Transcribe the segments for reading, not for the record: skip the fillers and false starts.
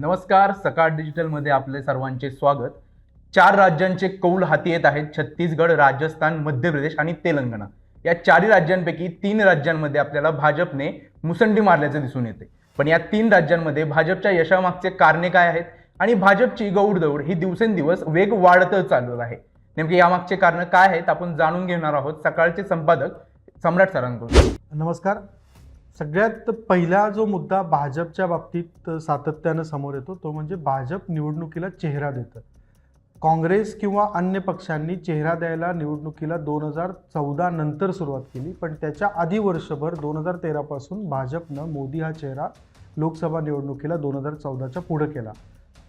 नमस्कार. सकाळ डिजिटलमध्ये आपले सर्वांचे स्वागत. 4 राज्यांचे कौल हाती येत आहेत. छत्तीसगड, राजस्थान, मध्य प्रदेश आणि तेलंगणा. या 4 राज्यांपैकी 3 राज्यांमध्ये आपल्याला भाजपने मुसंडी मारल्याचे दिसून येते. पण या 3 राज्यांमध्ये भाजपच्या यशामागचे कारणे काय आहेत आणि भाजपची गौडदौड ही दिवसेंदिवस वेग वाढतच चालू आहे. नेमके यामागचे कारण काय आहेत आपण जाणून घेणार आहोत सकाळचे संपादक सम्राट सरांकडून. नमस्कार. सगळ्यात पहिला जो मुद्दा भाजपच्या बाबतीत सातत्यानं समोर येतो तो म्हणजे भाजप निवडणुकीला चेहरा देतं. काँग्रेस किंवा अन्य पक्षांनी चेहरा द्यायला निवडणुकीला 2014 नंतर सुरुवात केली, पण त्याच्या आधी वर्षभर 2013 पासून भाजपनं मोदी हा चेहरा लोकसभा निवडणुकीला 2014च्या पुढे केला.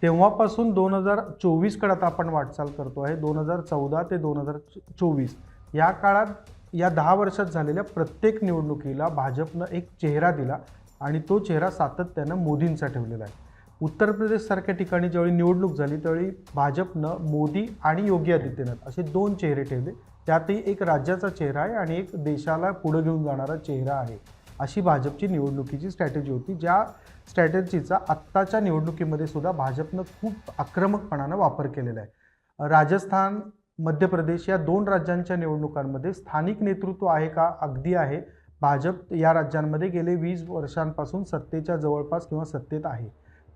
तेव्हापासून 2024 कडे आता आपण वाटचाल करतो आहे. 2014 ते 2024 या काळात या 10 वर्षात झालेल्या प्रत्येक निवडणुकीला भाजपनं एक चेहरा दिला आणि तो चेहरा सातत्यानं मोदींचा ठेवलेला आहे. उत्तर प्रदेशसारख्या ठिकाणी ज्यावेळी निवडणूक झाली त्यावेळी भाजपनं मोदी आणि योगी आदित्यनाथ असे 2 चेहरे ठेवले. त्यातही एक राज्याचा चेहरा आहे आणि एक देशाला पुढे घेऊन जाणारा चेहरा आहे. अशी भाजपची निवडणुकीची स्ट्रॅटेजी होती, ज्या स्ट्रॅटेजीचा आत्ताच्या निवडणुकीमध्ये सुद्धा भाजपनं खूप आक्रमकपणानं वापर केलेला आहे. राजस्थान, मध्य प्रदेश या 2 राज्यांच्या निवडणुकांमध्ये स्थानिक नेतृत्व आहे का? अगदी आहे. भाजप या राज्यांमध्ये गेले 20 वर्षांपासून सत्तेच्या जवळपास किंवा सत्तेत आहे.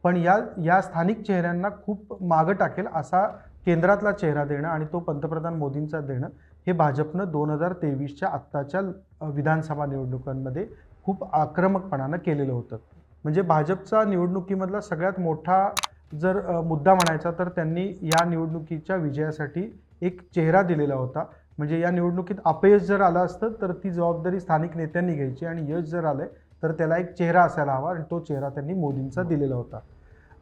पण या स्थानिक चेहऱ्यांना खूप मागं टाकेल असा केंद्रातला चेहरा देणं आणि तो पंतप्रधान मोदींचा देणं हे भाजपनं 2023च्या आत्ताच्या विधानसभा निवडणुकांमध्ये खूप आक्रमकपणानं केलेलं होतं. म्हणजे भाजपचा निवडणुकीमधला सगळ्यात मोठा जर मुद्दा म्हणायचा तर त्यांनी या निवडणुकीच्या विजयासाठी एक चेहरा दिलेला होता. म्हणजे या निवडणुकीत अपयश जर आलं असतं तर ती जबाबदारी स्थानिक नेत्यांनी घ्यायची आणि यश जर आलं तर त्याला एक चेहरा असायला हवा आणि तो चेहरा त्यांनी मोदींचा दिलेला होता.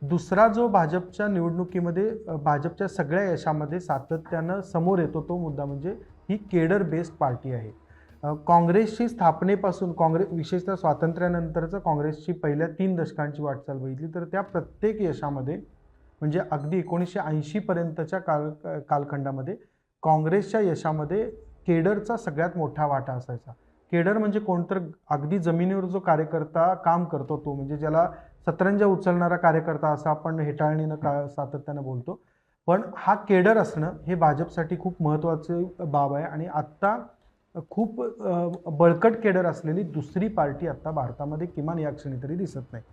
दुसरा जो भाजपच्या निवडणुकीमध्ये भाजपच्या सगळ्या यशामध्ये सातत्यानं समोर येतो तो मुद्दा म्हणजे ही केडर बेस्ड पार्टी आहे. काँग्रेसची स्थापनेपासून विशेषतः स्वातंत्र्यानंतरचं काँग्रेसची पहिल्या 3 दशकांची वाटचाल बघितली तर त्या प्रत्येक यशामध्ये म्हणजे अगदी 1980 पर्यंतच्या कालखंडामध्ये काँग्रेसच्या यशामध्ये केडरचा सगळ्यात मोठा वाटा असायचा. केडर म्हणजे कोणतर अगदी जमिनीवर जो कार्यकर्ता काम करतो तो म्हणजे ज्याला सतरंजा उचलणारा कार्यकर्ता असं आपण हेटाळणीनं सातत्यानं बोलतो. पण हा केडर असणं हे भाजपसाठी खूप महत्त्वाची बाब आहे आणि आत्ता खूप बळकट केडर असलेली दुसरी पार्टी आत्ता भारतामध्ये किमान या क्षणी तरी दिसत नाही.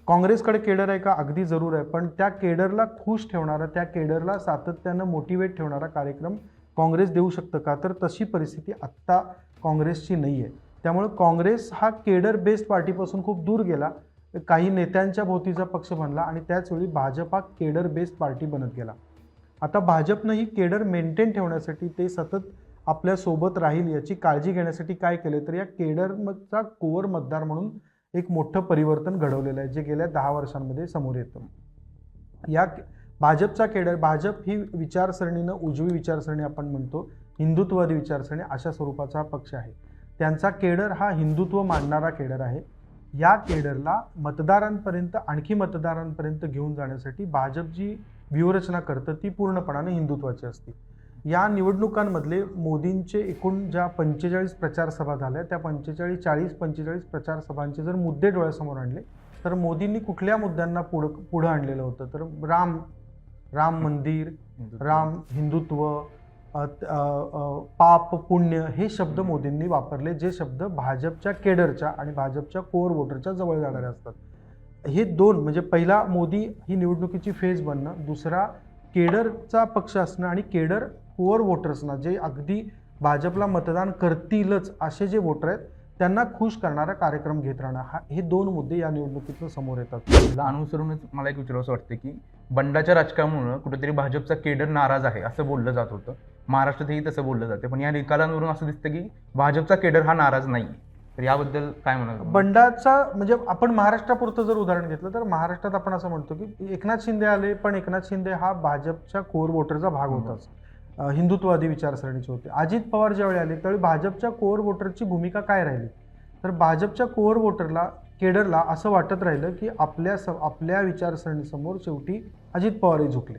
काँग्रेसकडे केडर आहे का? अगदी जरूर आहे. पण त्या केडरला खुश ठेवणारा, त्या केडरला सातत्यानं मोटिवेट ठेवणारा कार्यक्रम काँग्रेस देऊ शकतं का? तर तशी परिस्थिती आत्ता काँग्रेसची नाही आहे. त्यामुळे काँग्रेस हा केडर बेस्ड पार्टीपासून खूप दूर गेला, काही नेत्यांच्या भोवतीचा पक्ष बनला आणि त्याचवेळी भाजप हा केडर बेस्ड पार्टी बनत गेला. आता भाजपनं ही केडर मेंटेन ठेवण्यासाठी ते सतत आपल्यासोबत राहील याची काळजी घेण्यासाठी काय केलं तर या केडरचा कोअर मतदार म्हणून एक मोठं परिवर्तन घडवलेलं आहे जे गेल्या 10 वर्षांमध्ये समोर येतं. या भाजपचा केडर, भाजप ही विचारसरणीनं उजवी विचारसरणी आपण म्हणतो, हिंदुत्ववादी विचारसरणी अशा स्वरूपाचा हा पक्ष आहे. त्यांचा केडर हा हिंदुत्व मानणारा केडर आहे. या केडरला मतदारांपर्यंत आणखी मतदारांपर्यंत घेऊन जाण्यासाठी भाजप जी व्यूहरचना करतं ती पूर्णपणाने हिंदुत्वाची असते. या निवडणुकांमधले मोदींचे एकूण ज्या 45 प्रचार सभा झाल्या त्या 40-45 प्रचार सभांचे जर मुद्दे डोळ्यासमोर आणले तर मोदींनी कुठल्या मुद्द्यांना पुढं आणलेलं होतं तर राम मंदिर, राम, हिंदुत्व, पाप, पुण्य हे शब्द मोदींनी वापरले, जे शब्द भाजपच्या केडरच्या आणि भाजपच्या कोअर वोटरच्या जवळ जाणारे असतात. हे 2 म्हणजे पहिला मोदी ही निवडणुकीची फेज बनणं, दुसरा केडरचा पक्ष असणं आणि केडर कोअर वोटर्सना जे अगदी भाजपला मतदान करतीलच असे जे वोटर आहेत त्यांना खुश करणारा कार्यक्रम घेत राहणं, हे 2 मुद्दे या निवडणुकीतून समोर येतात. त्याला अनुसरूनच मला एक विचारावंसं वाटतं की बंडाच्या राजकारणामुळे कुठेतरी भाजपचा केडर नाराज आहे असं बोललं जात होतं. महाराष्ट्रातही तसं बोललं जाते, पण या निकालांवरून असं दिसतं की भाजपचा केडर हा नाराज नाही. तर याबद्दल काय म्हणाल? बंडाचा म्हणजे आपण महाराष्ट्रापुरतं जर उदाहरण घेतलं तर महाराष्ट्रात आपण असं म्हणतो की एकनाथ शिंदे आले, पण एकनाथ शिंदे हा भाजपच्या कोअर वोटरचा भाग होताच, हिंदुत्ववादी विचारसरणीचे होते. अजित पवार ज्यावेळी आले त्यावेळी भाजपच्या कोअर वोटरची भूमिका काय राहिली तर भाजपच्या कोअर वोटरला, केडरला असं वाटत राहिलं की आपल्या विचारसरणीसमोर शेवटी अजित पवारही झुकले.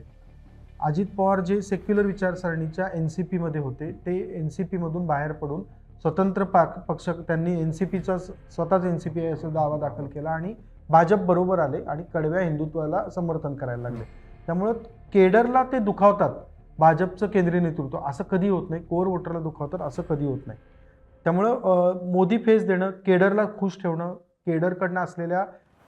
अजित पवार जे सेक्युलर विचारसरणीच्या NCP मध्ये होते ते NCP मधून बाहेर पडून स्वतंत्र पक्ष त्यांनी NCPचा स्वतःच NCP असं दावा दाखल केला आणि भाजप बरोबर आले आणि कडव्या हिंदुत्वाला समर्थन करायला लागले. त्यामुळं केडरला ते दुखावतात, भाजपचं केंद्रीय नेतृत्व असं कधी होत नाही, कोर वोटरला दुखावतात असं कधी होत नाही. त्यामुळं मोदी फेस देणं, केडरला खुश ठेवणं, केडरकडनं असलेल्या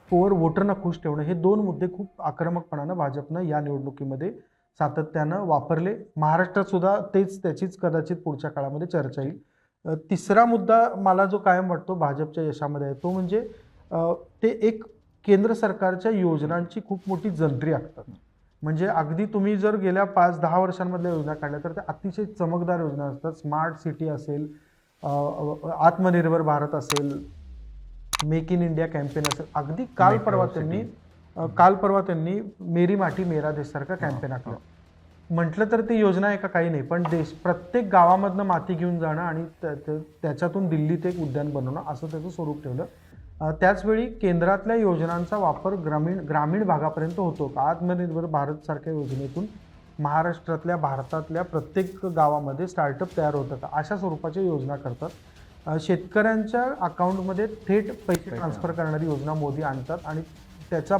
कोर वोटरना खुश ठेवणं, हे दोन मुद्दे खूप आक्रमकपणानं भाजपनं या निवडणुकीमध्ये सातत्यानं वापरले. महाराष्ट्रात सुद्धा त्याचीच कदाचित पुढच्या काळामध्ये चर्चा येईल. तिसरा मुद्दा मला जो कायम वाटतो भाजपच्या यशामध्ये आहे तो म्हणजे ते एक केंद्र सरकारच्या योजनांची खूप मोठी जंत्री आखतात. म्हणजे अगदी तुम्ही जर गेल्या 5-10 वर्षांमधल्या योजना काढल्या तर त्या अतिशय चमकदार योजना असतात. स्मार्ट सिटी असेल, आत्मनिर्भर भारत असेल, मेक इन इंडिया कॅम्पेन असेल, अगदी काल परवा त्यांनी मेरी माटी मेरा देश सारखा कॅम्पेन आखला. म्हटलं तर ती योजना आहे का काही नाही, पण प्रत्येक गावामधनं माती घेऊन जाणं आणि त्याच्यातून दिल्लीत एक उद्यान बनवणं असं त्याचं स्वरूप ठेवलं. त्याचवेळी केंद्रातल्या योजनांचा वापर ग्रामीण भागापर्यंत होतो का? आत्मनिर्भर भारत सारख्या योजनेतून महाराष्ट्रातल्या भारतातल्या प्रत्येक गावामध्ये स्टार्टअप तयार होतं का? अशा स्वरूपाच्या योजना करतात. शेतकऱ्यांच्या अकाउंटमध्ये थेट पैसे ट्रान्सफर करणारी योजना मोदी आणतात आणि त्याचा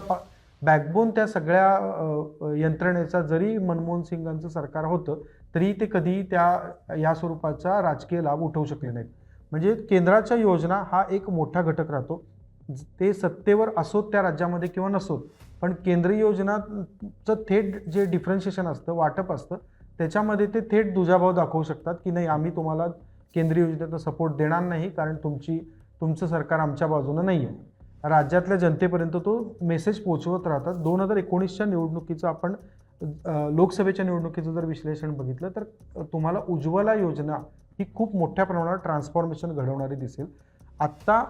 बॅकबोन त्या सगळ्या यंत्रणेचा जरी मनमोहन सिंगांचं सरकार होतं तरी ते कधी या स्वरूपाचा राजकीय लाभ उठवू शकले नाहीत. म्हणजे केंद्राच्या योजना हा एक मोठा घटक राहतो. ते सत्तेवर असोत त्या राज्यामध्ये किंवा नसोत, पण केंद्रीय योजनाचं थेट जे डिफरन्शिएशन असतं, वाटप असतं, त्याच्यामध्ये ते थेट दुजाभाव दाखवू शकतात की नाही, आम्ही तुम्हाला केंद्रीय योजनेचा सपोर्ट देणार नाही कारण तुमचं सरकार आमच्या बाजूनं नाही आहे. राज्यातल्या जनतेपर्यंत तो मेसेज पोहोचवत राहतात. 2019च्या निवडणुकीचं आपण लोकसभेच्या निवडणुकीचं जर विश्लेषण बघितलं तर तुम्हाला उज्ज्वला योजना ही खूप मोठ्या प्रमाणात ट्रान्सफॉर्मेशन घडवणारी दिसेल. आत्ता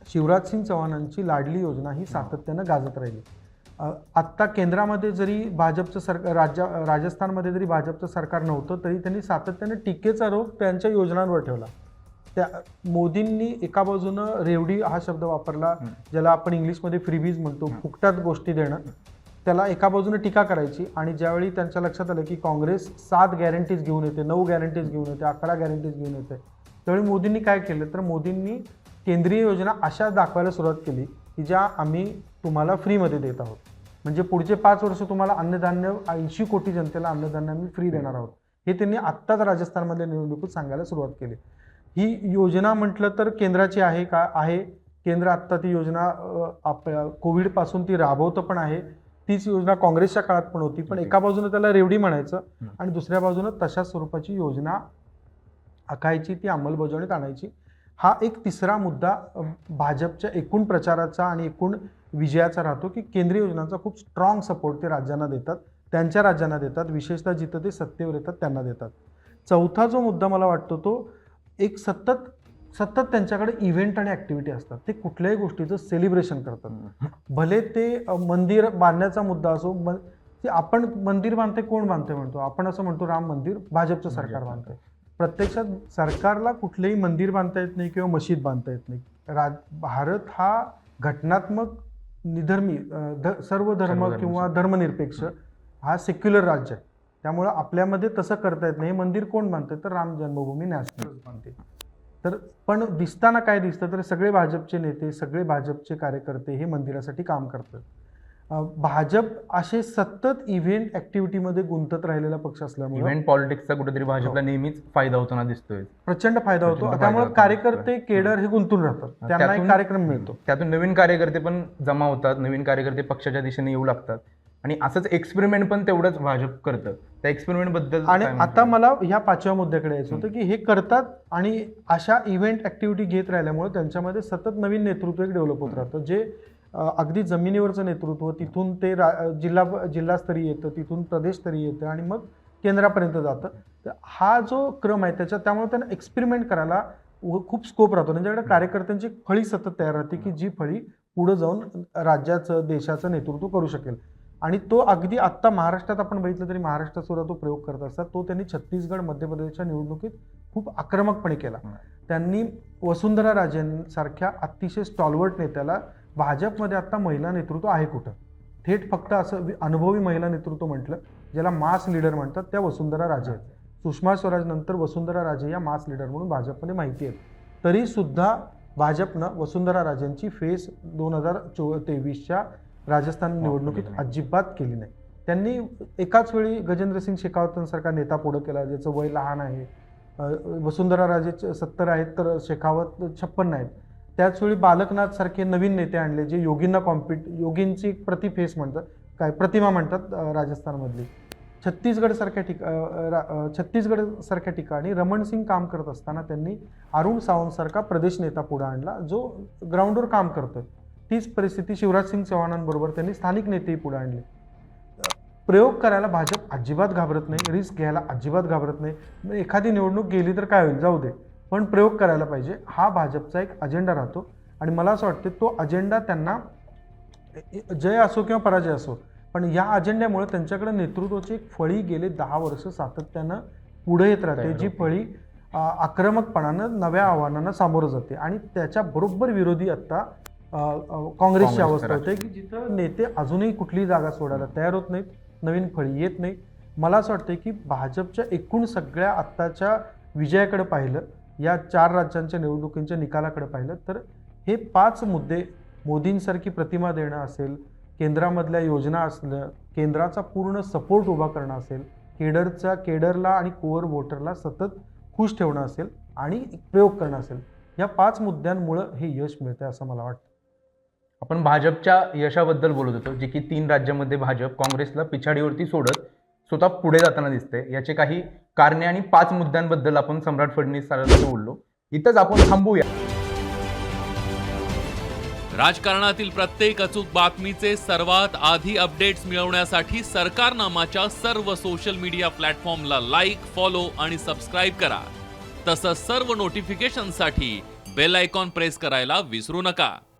शिवराज सिंग चौहानांची लाडली योजना ही सातत्यानं गाजत राहिली. आत्ता केंद्रामध्ये जरी भाजपचं सरकार, राजस्थानमध्ये जरी भाजपचं सरकार नव्हतं तरी त्यांनी सातत्यानं टीकेचा रोख त्यांच्या योजनांवर ठेवला. त्या मोदींनी एका बाजूनं रेवडी हा शब्द वापरला, ज्याला आपण इंग्लिशमध्ये फ्रीबीज म्हणतो, फुकटात गोष्टी देणं, त्याला एका बाजूने टीका करायची. आणि ज्यावेळी त्यांच्या लक्षात आलं की काँग्रेस 7 गॅरंटीज घेऊन येते, 9 गॅरंटीज घेऊन येते, 11 गॅरंटीज घेऊन येते, त्यावेळी मोदींनी काय केलं तर मोदींनी केंद्रीय योजना अशा दाखवायला सुरुवात केली की ज्या आम्ही तुम्हाला फ्रीमध्ये देत आहोत. म्हणजे पुढचे 5 वर्ष तुम्हाला अन्नधान्य 80 कोटी जनतेला अन्नधान्य आम्ही फ्री देणार आहोत, हे त्यांनी आत्ताच राजस्थानमधल्या निवडणुकीत सांगायला सुरुवात केली. ही योजना म्हटलं तर केंद्राची आहे का? आहे. केंद्र आत्ता ती योजना कोविडपासून ती राबवतं पण आहे. तीच योजना काँग्रेसच्या काळात पण होती, पण एका बाजूने त्याला रेवडी म्हणायचं आणि दुसऱ्या बाजूने तशाच स्वरूपाची योजना आखायची, ती अंमलबजावणीत आणायची. हा एक तिसरा मुद्दा भाजपच्या एकूण प्रचाराचा आणि एकूण विजयाचा राहतो की केंद्रीय योजनांचा खूप स्ट्रॉंग सपोर्ट ते राज्यांना देतात, त्यांच्या राज्यांना देतात, विशेषतः जिथं ते सत्तेवर येतात त्यांना देतात. चौथा जो मुद्दा मला वाटतो तो एक सतत त्यांच्याकडे इव्हेंट आणि ॲक्टिव्हिटी असतात. ते कुठल्याही गोष्टीचं सेलिब्रेशन करतात. भले ते मंदिर बांधण्याचा मुद्दा असो, ते आपण मंदिर बांधते, कोण बांधते म्हणतो आपण, असं म्हणतो राम मंदिर भाजपचं सरकार बांधतंय. प्रत्यक्षात सरकारला कुठलेही मंदिर बांधता येत नाही किंवा मशीद बांधता येत नाही. भारत हा घटनात्मक निधर्मी सर्व धर्म किंवा धर्मनिरपेक्ष हा सेक्युलर राज्य आहे. त्यामुळं आपल्यामध्ये तसं करता येत नाही. मंदिर कोण बांधते तर राम जन्मभूमी नॅशनल बांधते. तर पण दिसताना काय दिसतं तर सगळे भाजपचे नेते, सगळे भाजपचे कार्यकर्ते हे मंदिरासाठी काम करतात. भाजप असे सतत इव्हेंट ॲक्टिव्हिटीमध्ये गुंतत राहिलेला पक्ष असल्यामुळे इव्हेंट पॉलिटिक्सचा कुठेतरी भाजपला नेहमीच फायदा होताना दिसतोय, प्रचंड फायदा होतो. त्यामुळे कार्यकर्ते केडर हे गुंतून राहतात, त्यांना एक कार्यक्रम मिळतो, त्यातून नवीन कार्यकर्ते पण जमा होतात, नवीन कार्यकर्ते पक्षाच्या दिशेने येऊ लागतात आणि असंच एक्सपेरिमेंट पण तेवढंच भाजप करतं. त्या एक्सपेरिमेंट बद्दल आणि आता मला ह्या 5व्या मुद्द्याकडे यायचं होतं की हे करतात आणि अशा इव्हेंट ॲक्टिव्हिटी घेत राहिल्यामुळे त्यांच्यामध्ये सतत नवीन नेतृत्व एक डेव्हलप होत राहतं, जे अगदी जमिनीवरचं नेतृत्व, तिथून ते जिल्हास्तरीय येतं, तिथून प्रदेशस्तरीय येतं आणि मग केंद्रापर्यंत जातं. तर हा जो क्रम आहे त्यामुळे त्यांना एक्सपेरिमेंट करायला खूप स्कोप राहतो. त्यांच्याकडे कार्यकर्त्यांची फळी सतत तयार राहते की जी फळी पुढे जाऊन राज्याचं, देशाचं नेतृत्व करू शकेल. आणि तो अगदी आत्ता महाराष्ट्रात आपण बघितलं तरी महाराष्ट्रात सुद्धा तो प्रयोग करत असतात. तो त्यांनी छत्तीसगड, मध्य प्रदेशच्या निवडणुकीत खूप आक्रमकपणे केला. त्यांनी वसुंधरा राजेंसारख्या अतिशय स्टॉलवर्ट नेत्याला, भाजपमध्ये आता महिला नेतृत्व आहे कुठं, थेट फक्त असं अनुभवी महिला नेतृत्व म्हटलं ज्याला मास लीडर म्हणतात, त्या वसुंधरा राजे आहेत. सुषमा स्वराज नंतर वसुंधरा राजे या मास लीडर म्हणून भाजपमध्ये माहिती आहेत. तरी सुद्धा भाजपनं वसुंधरा राजेंची फेस 2023च्या राजस्थान निवडणुकीत अजिबात केली नाही. त्यांनी एकाच वेळी गजेंद्रसिंग शेखावतांसारखा नेता पुढं केला ज्याचं वय लहान आहे. वसुंधरा राजे 70 आहेत तर शेखावत 56 आहेत. त्याच वेळी बालकनाथ सारखे नवीन नेते आणले जे योगींची एक प्रतिफेस म्हणतात, काय प्रतिमा म्हणतात राजस्थानमधली. छत्तीसगड सारख्या ठिकाणी रमण सिंग काम करत असताना त्यांनी अरुण सावंत सारखा प्रदेश नेता पुढे आणला जो ग्राउंडवर काम करतोय. तीच परिस्थिती शिवराज सिंग चौहानांबरोबर त्यांनी स्थानिक नेतेही पुढे आणले. प्रयोग करायला भाजप अजिबात घाबरत नाही, रिस्क घ्यायला अजिबात घाबरत नाही. एखादी निवडणूक गेली तर काय होईल जाऊ दे, पण प्रयोग करायला पाहिजे हा भाजपचा एक अजेंडा राहतो. आणि मला असं वाटतं तो अजेंडा त्यांना जय असो किंवा पराजय असो, पण या अजेंड्यामुळे त्यांच्याकडे नेतृत्वाची एक फळी गेले 10 वर्ष सातत्यानं पुढे येत राहते, जी फळी आक्रमकपणानं नव्या आव्हानांना सामोरं जाते. आणि त्याच्या बरोबर विरोधी आता काँग्रेसची अवस्था होते की जिथं नेते अजूनही कुठलीही जागा सोडायला तयार होत नाहीत, नवीन फळी येत नाही. मला असं वाटतं की भाजपच्या एकूण सगळ्या आत्ताच्या विजयाकडे पाहिलं, या 4 राज्यांच्या निवडणुकींच्या निकालाकडे पाहिलं तर हे 5 मुद्दे, मोदींसारखी प्रतिमा देणं असेल, केंद्रामधल्या योजना असलं, केंद्राचा पूर्ण सपोर्ट उभा करणं असेल, केडरला आणि कोअर वोटरला सतत खुश ठेवणं असेल आणि प्रयोग करणं असेल, या 5 मुद्द्यांमुळं हे यश मिळतंय असं मला वाटतं. आपण भाजपच्या यशाबद्दल बोलत होतो, जे की 3 राज्यांमध्ये भाजप काँग्रेसला पिछाडीवरती सोडत स्वतः पुढे जाताना दिसते. याचे काही कारणे आणि 5 मुद्द्यांबद्दल आपण सम्राट फडणवीस सरांशी बोललो. इथंच आपण थांबूया. राजकारणातील प्रत्येक अचूक बातमीचे सर्वात आधी अपडेट्स मिळवण्यासाठी सरकारनामाच्या सर्व सोशल मीडिया प्लॅटफॉर्मला लाईक, फॉलो आणि सबस्क्राईब करा. तसंच सर्व नोटिफिकेशनसाठी बेल आयकॉन प्रेस करायला विसरू नका.